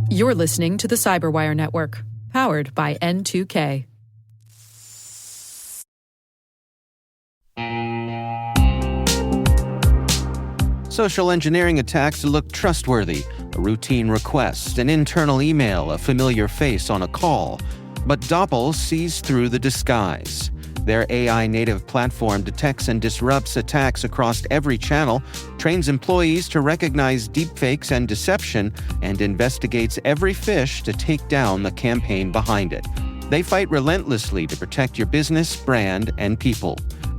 You're listening to the CyberWire Network, powered by N2K. Social engineering attacks look trustworthy. A routine request, an internal email, a familiar face on a call. But Doppel sees through the disguise. Their AI-native platform detects and disrupts attacks across every channel, trains employees to recognize deepfakes and deception, and investigates every phish to take down the campaign behind it. They fight relentlessly to protect your business, brand, and people.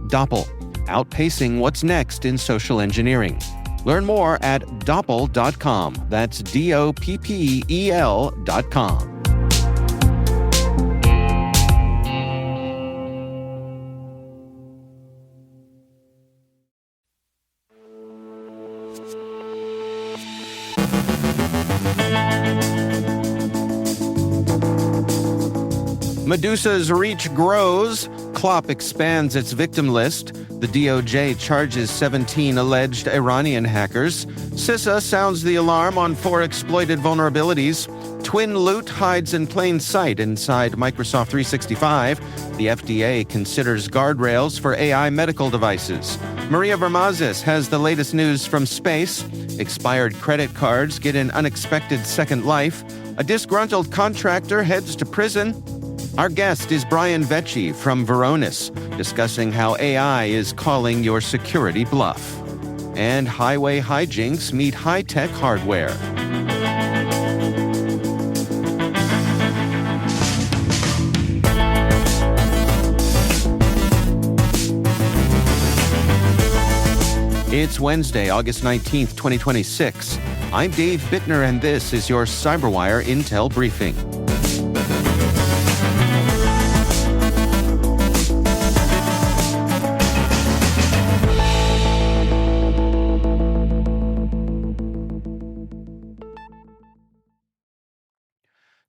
Doppel, outpacing what's next in social engineering. Learn more at Doppel.com. That's Doppel.com. Medusa's reach grows. Klopp expands its victim list. The DOJ charges 17 alleged Iranian hackers. CISA sounds the alarm on 4 exploited vulnerabilities. TWINLOOT hides in plain sight inside Microsoft 365. The FDA considers guardrails for AI medical devices. Maria Varmazis has the latest news from space. Expired credit cards get an unexpected second life. A disgruntled contractor heads to prison. Our guest is Brian Vecci from Varonis, discussing how AI is calling your security bluff. And highway hijinks meet high-tech hardware. It's Wednesday, August 19th, 2026. I'm Dave Bittner, and this is your CyberWire Intel Briefing.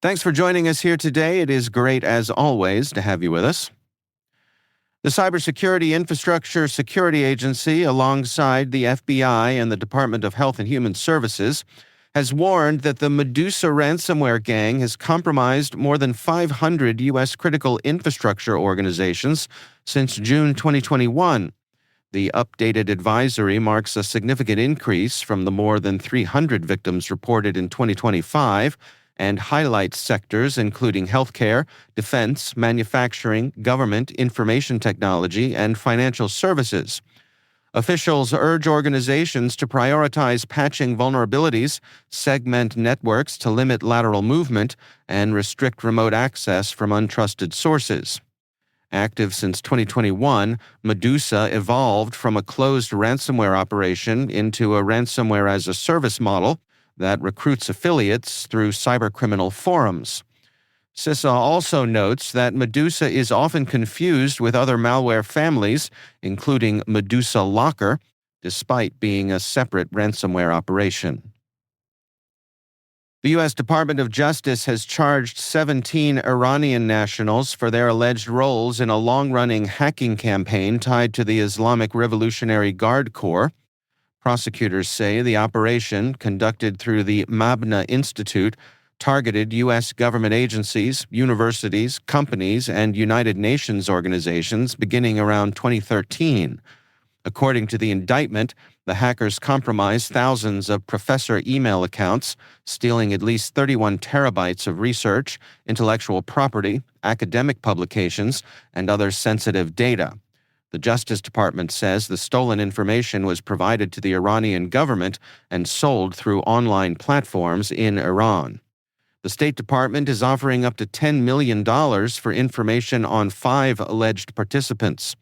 Thanks for joining us here today. It is great, as always, to have you with us. The Cybersecurity Infrastructure Security Agency, alongside the FBI and the Department of Health and Human Services, has warned that the Medusa ransomware gang has compromised more than 500 U.S. critical infrastructure organizations since June 2021. The updated advisory marks a significant increase from the more than 300 victims reported in 2025, and highlights sectors including healthcare, defense, manufacturing, government, information technology, and financial services. Officials urge organizations to prioritize patching vulnerabilities, segment networks to limit lateral movement, and restrict remote access from untrusted sources. Active since 2021, Medusa evolved from a closed ransomware operation into a ransomware-as-a-service model that recruits affiliates through cybercriminal forums. CISA also notes that Medusa is often confused with other malware families, including Medusa Locker, despite being a separate ransomware operation. The U.S. Department of Justice has charged 17 Iranian nationals for their alleged roles in a long-running hacking campaign tied to the Islamic Revolutionary Guard Corps. Prosecutors say the operation, conducted through the Mabna Institute, targeted U.S. government agencies, universities, companies, and United Nations organizations beginning around 2013. According to the indictment, the hackers compromised thousands of professor email accounts, stealing at least 31 terabytes of research, intellectual property, academic publications, and other sensitive data. The Justice Department says the stolen information was provided to the Iranian government and sold through online platforms in Iran. The State Department is offering up to $10 million for information on 5 alleged participants.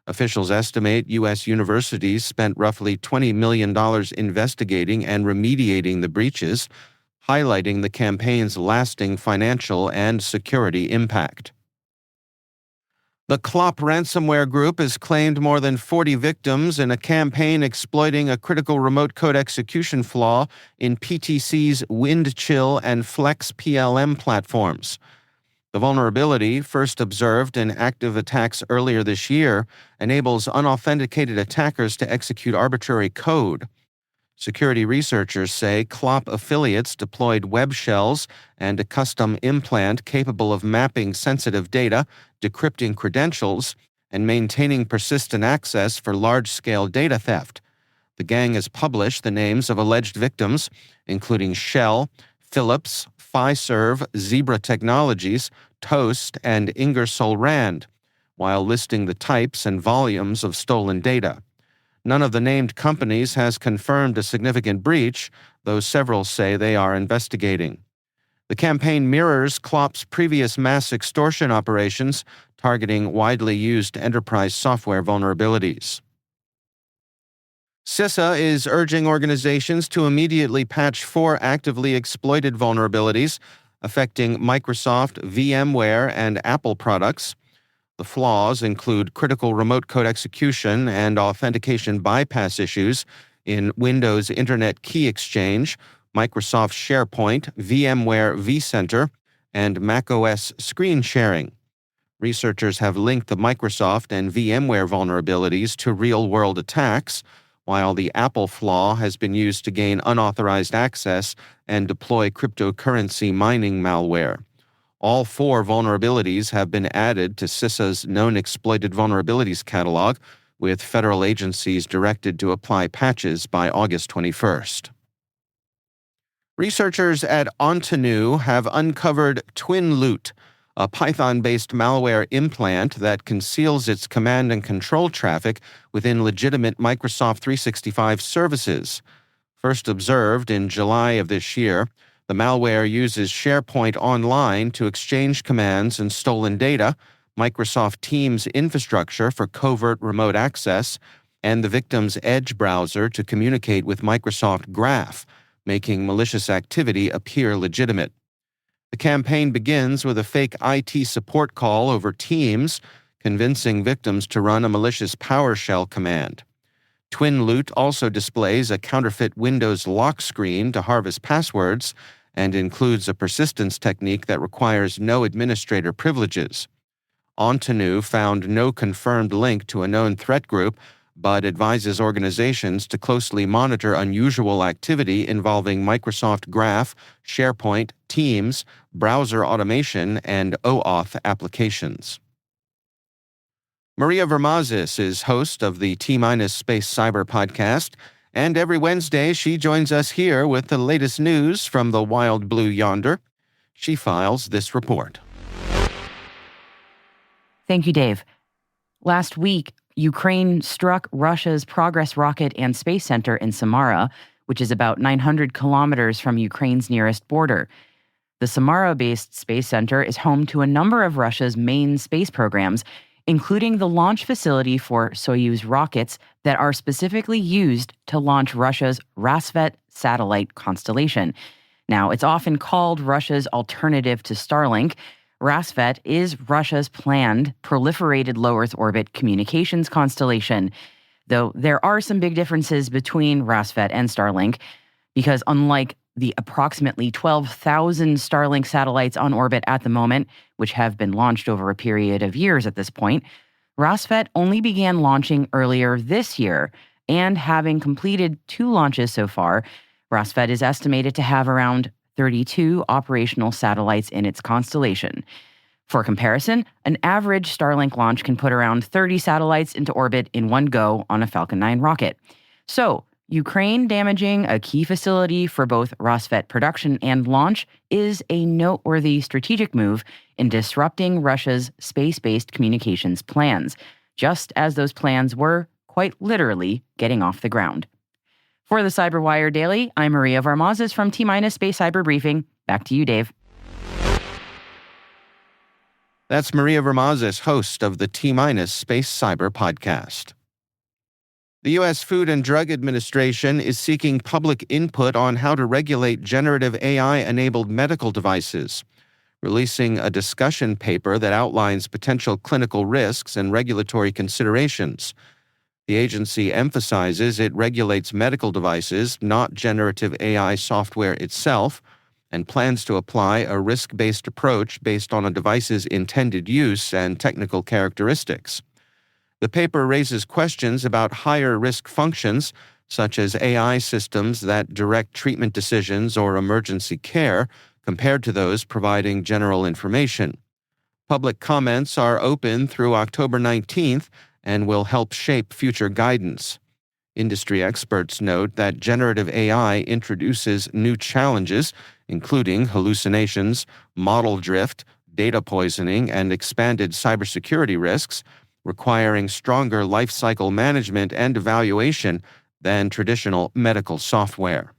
Officials estimate U.S. universities spent roughly $20 million investigating and remediating the breaches, highlighting the campaign's lasting financial and security impact. The Klopp ransomware group has claimed more than 40 victims in a campaign exploiting a critical remote code execution flaw in PTC's Windchill and Flex PLM platforms. The vulnerability, first observed in active attacks earlier this year, enables unauthenticated attackers to execute arbitrary code. Security researchers say Clop affiliates deployed web shells and a custom implant capable of mapping sensitive data, decrypting credentials, and maintaining persistent access for large-scale data theft. The gang has published the names of alleged victims, including Shell, Philips, Fiserv, Zebra Technologies, Toast, and Ingersoll Rand, while listing the types and volumes of stolen data. None of the named companies has confirmed a significant breach, though several say they are investigating. The campaign mirrors Clop's previous mass extortion operations targeting widely used enterprise software vulnerabilities. CISA is urging organizations to immediately patch 4 actively exploited vulnerabilities affecting Microsoft, VMware, and Apple products. The flaws include critical remote code execution and authentication bypass issues in Windows Internet Key Exchange, Microsoft SharePoint, VMware vCenter, and macOS screen sharing. Researchers have linked the Microsoft and VMware vulnerabilities to real-world attacks, while the Apple flaw has been used to gain unauthorized access and deploy cryptocurrency mining malware. All 4 vulnerabilities have been added to CISA's Known Exploited Vulnerabilities catalog, with federal agencies directed to apply patches by August 21st. Researchers at Ontanu have uncovered TWINLOOT, a Python-based malware implant that conceals its command and control traffic within legitimate Microsoft 365 services. First observed in July of this year, the malware uses SharePoint Online to exchange commands and stolen data, Microsoft Teams infrastructure for covert remote access, and the victim's Edge browser to communicate with Microsoft Graph, making malicious activity appear legitimate. The campaign begins with a fake IT support call over Teams, convincing victims to run a malicious PowerShell command. TWINLOOT also displays a counterfeit Windows lock screen to harvest passwords and includes a persistence technique that requires no administrator privileges. Ontanu found no confirmed link to a known threat group, but advises organizations to closely monitor unusual activity involving Microsoft Graph, SharePoint, Teams, browser automation, and OAuth applications. Maria Varmazis is host of the T-Space Cyber podcast, and every Wednesday she joins us here with the latest news from the wild blue yonder. She files this report. Thank you, Dave. Last week, Ukraine struck Russia's Progress rocket and space center in Samara, which is about 900 kilometers from Ukraine's nearest border. The Samara-based space center is home to a number of Russia's main space programs, including the launch facility for Soyuz rockets that are specifically used to launch Russia's Rassvet satellite constellation. Now, it's often called Russia's alternative to Starlink. Rassvet is Russia's planned proliferated low Earth orbit communications constellation, though there are some big differences between Rassvet and Starlink, because unlike the approximately 12,000 Starlink satellites on orbit at the moment, which have been launched over a period of years at this point, Rassvet only began launching earlier this year, and having completed 2 launches so far, Rassvet is estimated to have around 32 operational satellites in its constellation. For comparison, an average Starlink launch can put around 30 satellites into orbit in one go on a Falcon 9 rocket. So, Ukraine damaging a key facility for both Rassvet production and launch is a noteworthy strategic move in disrupting Russia's space-based communications plans, just as those plans were, quite literally, getting off the ground. For the CyberWire Daily, I'm Maria Varmazis from T-Space Cyber Briefing. Back to you, Dave. That's Maria Varmazis, host of the T-Space Cyber podcast. The U.S. Food and Drug Administration is seeking public input on how to regulate generative AI-enabled medical devices, releasing a discussion paper that outlines potential clinical risks and regulatory considerations. The agency emphasizes it regulates medical devices, not generative AI software itself, and plans to apply a risk-based approach based on a device's intended use and technical characteristics. The paper raises questions about higher risk functions, such as AI systems that direct treatment decisions or emergency care, compared to those providing general information. Public comments are open through October 19th and will help shape future guidance. Industry experts note that generative AI introduces new challenges, including hallucinations, model drift, data poisoning, and expanded cybersecurity risks, requiring stronger lifecycle management and evaluation than traditional medical software.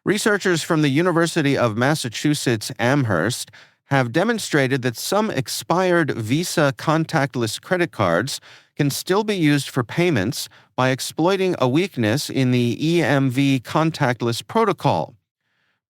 Researchers from the University of Massachusetts Amherst have demonstrated that some expired Visa contactless credit cards can still be used for payments by exploiting a weakness in the EMV contactless protocol.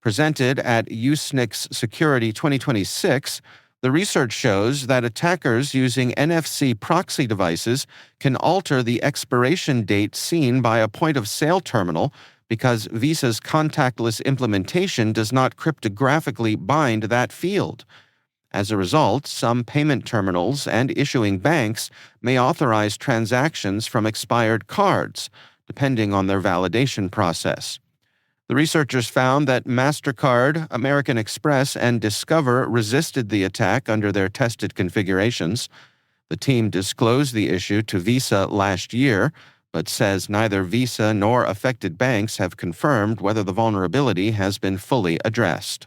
Presented at USNIC's Security 2026, the research shows that attackers using NFC proxy devices can alter the expiration date seen by a point-of-sale terminal because Visa's contactless implementation does not cryptographically bind that field. As a result, some payment terminals and issuing banks may authorize transactions from expired cards, depending on their validation process. The researchers found that MasterCard, American Express, and Discover resisted the attack under their tested configurations. The team disclosed the issue to Visa last year, but says neither Visa nor affected banks have confirmed whether the vulnerability has been fully addressed.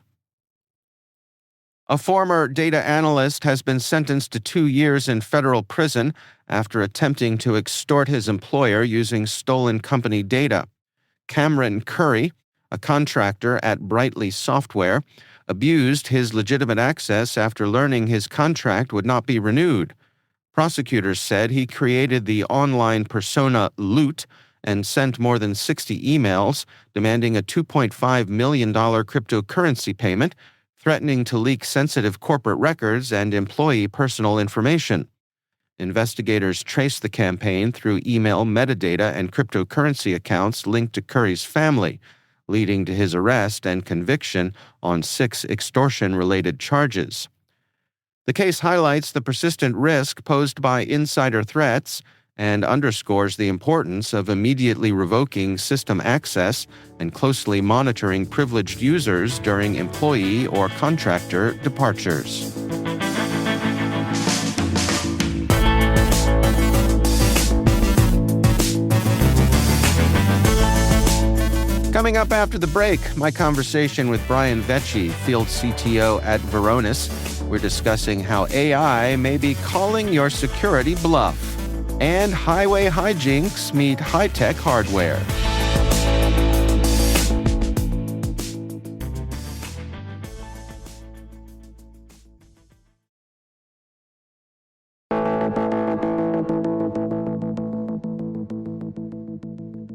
A former data analyst has been sentenced to 2 years in federal prison after attempting to extort his employer using stolen company data. Cameron Curry, a contractor at Brightly Software, abused his legitimate access after learning his contract would not be renewed. Prosecutors said he created the online persona Loot and sent more than 60 emails demanding a $2.5 million cryptocurrency payment, threatening to leak sensitive corporate records and employee personal information. Investigators traced the campaign through email metadata and cryptocurrency accounts linked to Curry's family, leading to his arrest and conviction on 6 extortion-related charges. The case highlights the persistent risk posed by insider threats and underscores the importance of immediately revoking system access and closely monitoring privileged users during employee or contractor departures. Coming up after the break, my conversation with Brian Vecci, Field CTO at Varonis. We're discussing how AI may be calling your security bluff, and highway hijinks meet high-tech hardware.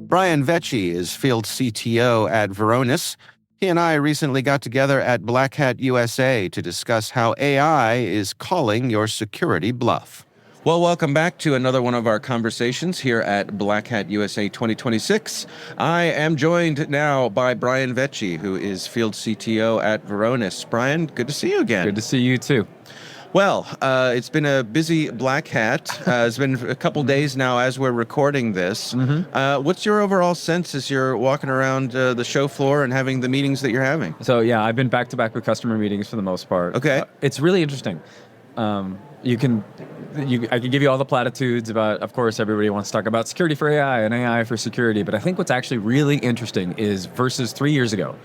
Brian Vecci is Field CTO at Varonis. He and I recently got together at Black Hat USA to discuss how AI is calling your security bluff. Well, welcome back to another one of our conversations here at Black Hat USA 2026. I am joined now by Brian Vecci, who is Field CTO at Varonis. Brian, good to see you again. Good to see you too. Well, it's been a busy Black Hat. It's been a couple days now as we're recording this. Mm-hmm. What's your overall sense as you're walking around the show floor and having the meetings that you're having? So yeah, I've been back-to-back with customer meetings for the most part. Okay. It's really interesting. I can give you all the platitudes about, of course, everybody wants to talk about security for AI and AI for security, but I think what's actually really interesting is versus 3 years ago,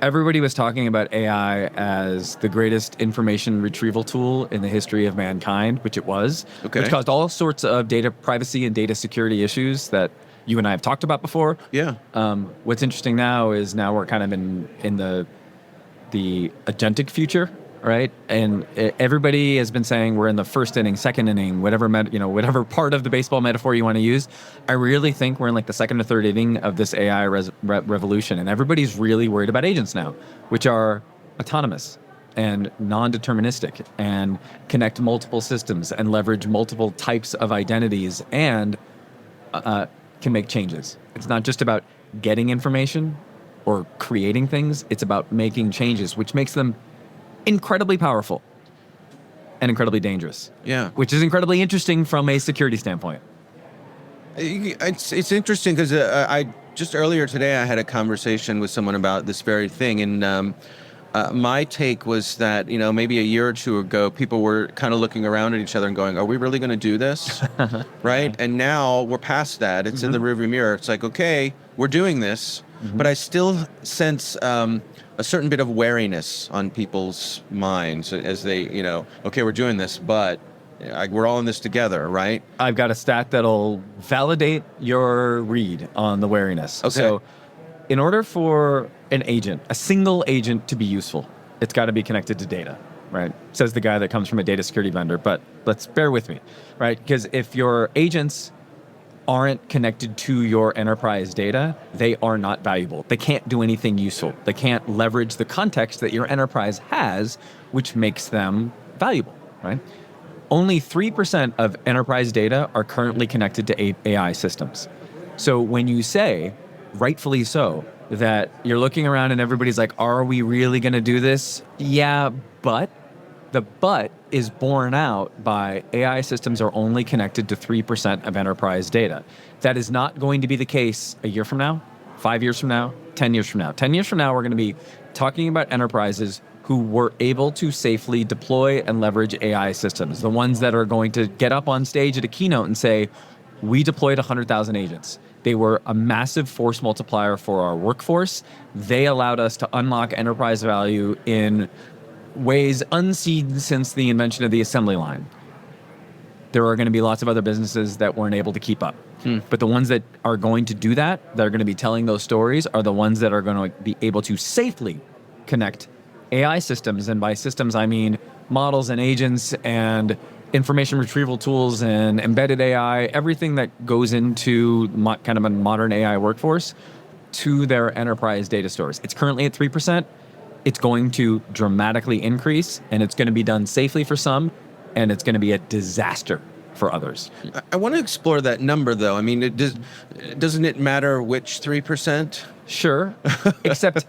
everybody was talking about AI as the greatest information retrieval tool in the history of mankind, which it was, which caused all sorts of data privacy and data security issues that you and I have talked about before. Yeah. What's interesting now is we're kind of in the agentic future, right? And everybody has been saying we're in the first inning, second inning, whatever part of the baseball metaphor you want to use. I really think we're in like the second or third inning of this AI revolution, and everybody's really worried about agents now, which are autonomous and non-deterministic and connect multiple systems and leverage multiple types of identities and can make changes. It's not just about getting information or creating things. It's about making changes, which makes them incredibly powerful and incredibly dangerous. Yeah. Which is incredibly interesting from a security standpoint. It's interesting because I just earlier today I had a conversation with someone about this very thing, and my take was that maybe a year or two ago people were kind of looking around at each other and going, "Are we really going to do this?" Right? And now we're past that. It's in the rearview mirror. It's like, okay, we're doing this, but I still sense a certain bit of wariness on people's minds as they, okay, we're doing this, but we're all in this together, right? I've got a stat that'll validate your read on the wariness. Okay. So in order for an agent, a single agent, to be useful, it's got to be connected to data, right? Says the guy that comes from a data security vendor, but let's bear with me, right? Because if your agents aren't connected to your enterprise data, they are not valuable. They can't do anything useful. They can't leverage the context that your enterprise has, which makes them valuable, right? Only 3% of enterprise data are currently connected to AI systems. So when you say, rightfully so, that you're looking around and everybody's like, are we really going to do this? Yeah, but the but is borne out by AI systems are only connected to 3% of enterprise data. That is not going to be the case a year from now, 5 years from now, 10 years from now. 10 years from now, we're going to be talking about enterprises who were able to safely deploy and leverage AI systems, the ones that are going to get up on stage at a keynote and say, we deployed 100,000 agents. They were a massive force multiplier for our workforce. They allowed us to unlock enterprise value in ways unseen since the invention of the assembly line. There are going to be lots of other businesses that weren't able to keep up. But the ones that are going to do that are going to be telling those stories, are the ones that are going to be able to safely connect AI systems. And by systems, I mean models and agents and information retrieval tools and embedded AI, everything that goes into kind of a modern AI workforce to their enterprise data stores. It's currently at 3%. It's going to dramatically increase, and it's going to be done safely for some, and it's going to be a disaster for others. I want to explore that number, though. I mean, doesn't it matter which 3%? Sure, except,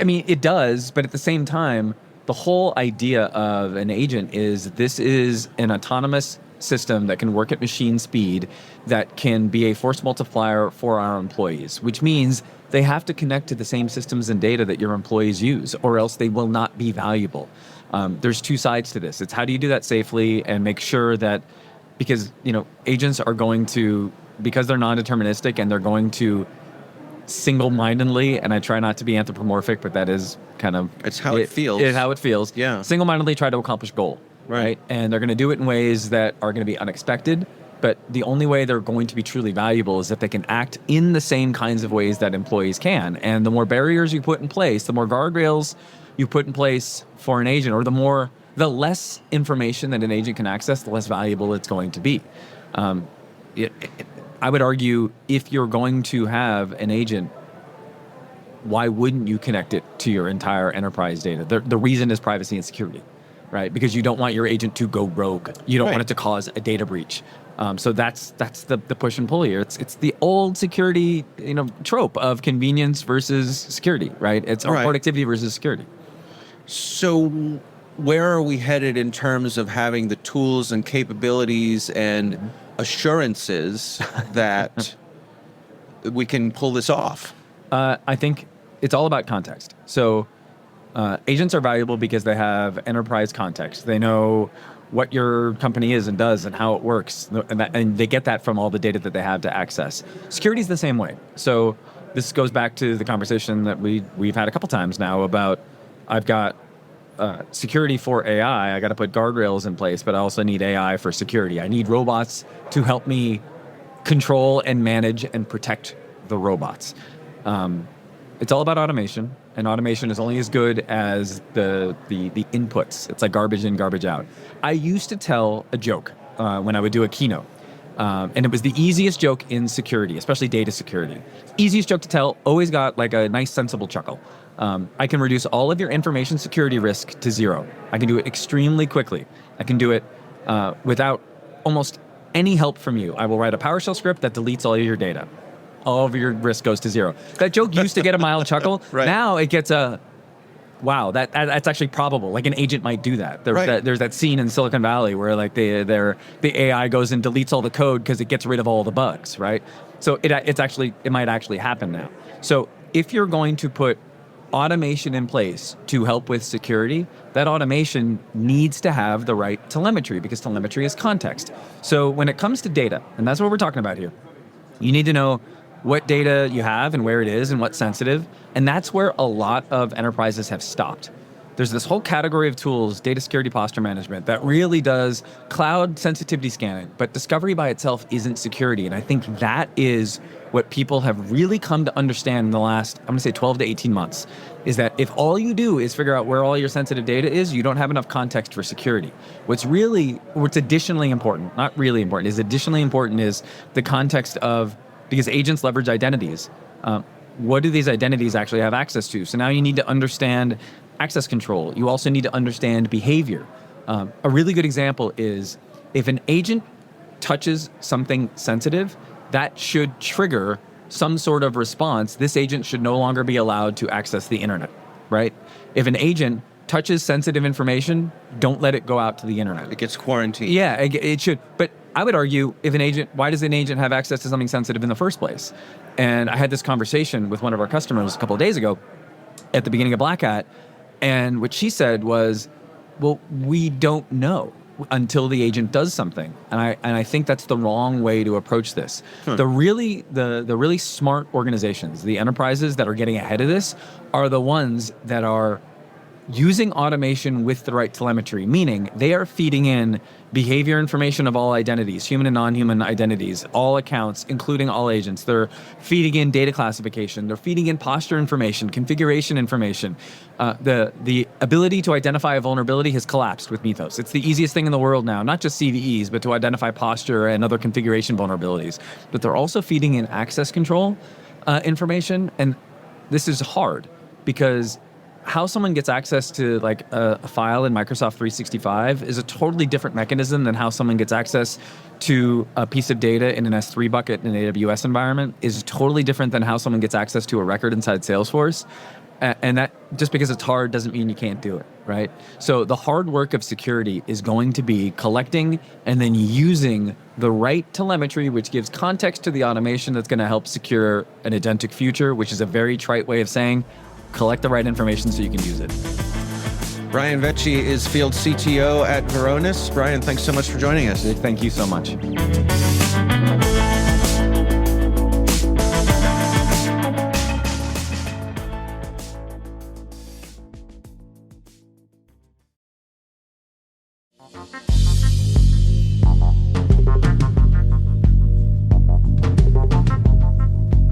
it does, but at the same time, the whole idea of an agent is this is an autonomous system that can work at machine speed, that can be a force multiplier for our employees, which means they have to connect to the same systems and data that your employees use, or else they will not be valuable. There's two sides to this. It's how do you do that safely and make sure that, because agents are going to, because they're non-deterministic and they're going to single-mindedly, and I try not to be anthropomorphic, but that is kind of... It's how it feels. It's how it feels. Yeah. Single-mindedly try to accomplish goal. Right. And they're going to do it in ways that are going to be unexpected. But the only way they're going to be truly valuable is if they can act in the same kinds of ways that employees can. And the more barriers you put in place, the more guardrails you put in place for an agent, or the less information that an agent can access, the less valuable it's going to be. I would argue if you're going to have an agent, why wouldn't you connect it to your entire enterprise data? The reason is privacy and security. Right, because you don't want your agent to go rogue. You don't want it to cause a data breach. So that's the push and pull here. It's the old security trope of convenience versus security. Right, it's productivity versus security. So where are we headed in terms of having the tools and capabilities and assurances that we can pull this off? I think it's all about context. So. Agents are valuable because they have enterprise context. They know what your company is and does and how it works. And they get that from all the data that they have to access. Security is the same way. So this goes back to the conversation that we've had a couple times now about I've got security for AI. I got to put guardrails in place, but I also need AI for security. I need robots to help me control and manage and protect the robots. It's all about automation, and automation is only as good as the inputs. It's like garbage in, garbage out. I used to tell a joke when I would do a keynote, and it was the easiest joke in security, especially data security. Easiest joke to tell, always got like a nice, sensible chuckle. I can reduce all of your information security risk to zero. I can do it extremely quickly. I can do it without almost any help from you. I will write a PowerShell script that deletes all of your data. All of your risk goes to zero. That joke used to get a mild chuckle. Right. Now it gets a, wow, that's actually probable. Like an agent might do that. Right. There's that scene in Silicon Valley where like the AI goes and deletes all the code because it gets rid of all the bugs, right? So it might actually happen now. So if you're going to put automation in place to help with security, that automation needs to have the right telemetry, because telemetry is context. So when it comes to data, and that's what we're talking about here, you need to know what data you have and where it is and what's sensitive. And that's where a lot of enterprises have stopped. There's this whole category of tools, data security posture management, that really does cloud sensitivity scanning, but discovery by itself isn't security. And I think that is what people have really come to understand in the last, I'm going to say 12 to 18 months, is that if all you do is figure out where all your sensitive data is, you don't have enough context for security. What's additionally important, not really important, is additionally important is the context of, because agents leverage identities. What do these identities actually have access to? So now you need to understand access control. You also need to understand behavior. A really good example is if an agent touches something sensitive, that should trigger some sort of response. This agent should no longer be allowed to access the internet, right? If an agent touches sensitive information, don't let it go out to the internet. It gets quarantined. Yeah, it should. But I would argue, why does an agent have access to something sensitive in the first place? And I had this conversation with one of our customers a couple of days ago at the beginning of Black Hat, and what she said was, well, we don't know until the agent does something. And I think that's the wrong way to approach this. The really smart organizations, the enterprises that are getting ahead of this, are the ones that are using automation with the right telemetry, meaning they are feeding in behavior information of all identities, human and non-human identities, all accounts, including all agents. They're feeding in data classification. They're feeding in posture information, configuration information. The ability to identify a vulnerability has collapsed with Mythos. It's the easiest thing in the world now, not just CVEs, but to identify posture and other configuration vulnerabilities. But they're also feeding in access control information. And this is hard because how someone gets access to like a file in Microsoft 365 is a totally different mechanism than how someone gets access to a piece of data in an S3 bucket in an AWS environment, is totally different than how someone gets access to a record inside Salesforce. And that, just because it's hard doesn't mean you can't do it, right? So the hard work of security is going to be collecting and then using the right telemetry, which gives context to the automation that's going to help secure an agentic future, which is a very trite way of saying collect the right information so you can use it. Brian Vecci is Field CTO at Varonis. Brian, thanks so much for joining us. Thank you so much.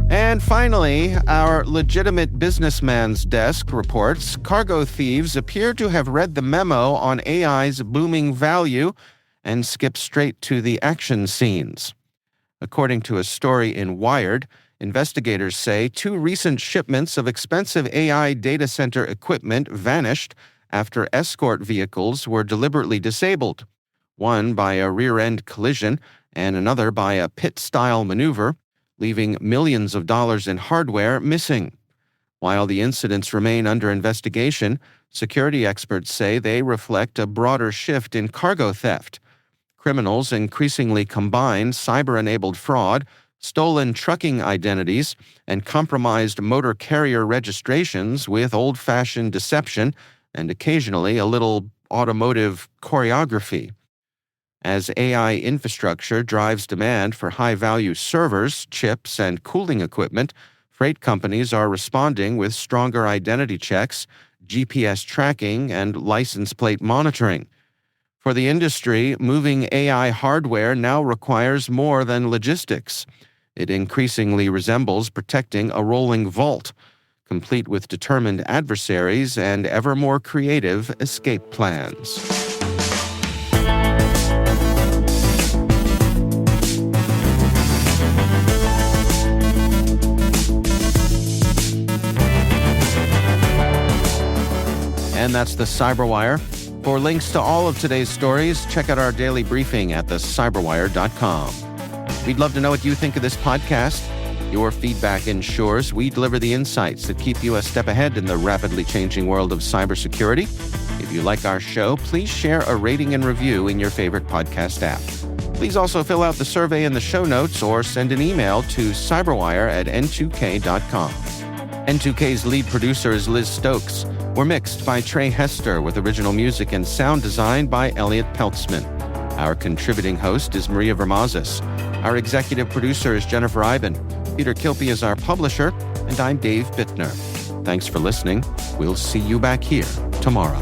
And finally, our legitimate businessman's desk reports cargo thieves appear to have read the memo on AI's booming value and skipped straight to the action scenes. According to a story in Wired, investigators say 2 recent shipments of expensive AI data center equipment vanished after escort vehicles were deliberately disabled, one by a rear-end collision and another by a pit-style maneuver, leaving millions of dollars in hardware missing. While the incidents remain under investigation, security experts say they reflect a broader shift in cargo theft. Criminals increasingly combine cyber-enabled fraud, stolen trucking identities, and compromised motor carrier registrations with old-fashioned deception and occasionally a little automotive choreography. As AI infrastructure drives demand for high-value servers, chips, and cooling equipment, freight companies are responding with stronger identity checks, GPS tracking, and license plate monitoring. For the industry, moving AI hardware now requires more than logistics. It increasingly resembles protecting a rolling vault, complete with determined adversaries and ever more creative escape plans. And that's the CyberWire. For links to all of today's stories, check out our daily briefing at thecyberwire.com. We'd love to know what you think of this podcast. Your feedback ensures we deliver the insights that keep you a step ahead in the rapidly changing world of cybersecurity. If you like our show, please share a rating and review in your favorite podcast app. Please also fill out the survey in the show notes or send an email to cyberwire@n2k.com. N2K's lead producer is Liz Stokes. We're mixed by Trey Hester with original music and sound design by Elliot Peltzman. Our contributing host is Maria Varmazis. Our executive producer is Jennifer Iben. Peter Kilpie is our publisher, and I'm Dave Bittner. Thanks for listening. We'll see you back here tomorrow.